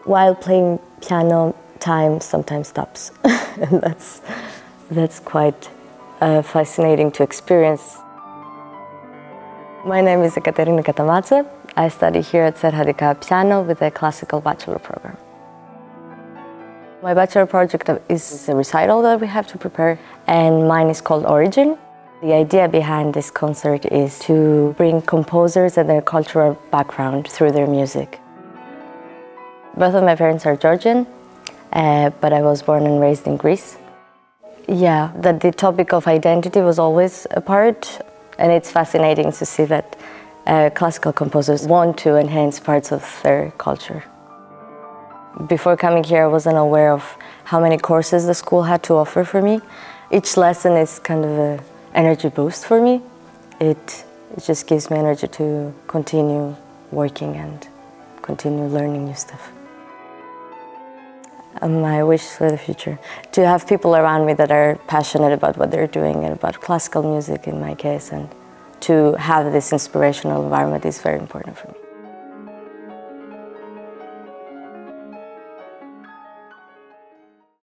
While playing piano, time sometimes stops. And that's quite fascinating to experience. My name is Aikaterini Katamatze. I study here at ZHdK piano with a classical bachelor program. My bachelor project is a recital that we have to prepare, and mine is called Origin. The idea behind this concert is to bring composers and their cultural background through their music. Both of my parents are Georgian, but I was born and raised in Greece. Yeah, the topic of identity was always a part, and it's fascinating to see that classical composers want to enhance parts of their culture. Before coming here, I wasn't aware of how many courses the school had to offer for me. Each lesson is kind of an energy boost for me. It just gives me energy to continue working and continue learning new stuff. My wish for the future, to have people around me that are passionate about what they're doing and about classical music in my case, and to have this inspirational environment is very important for me.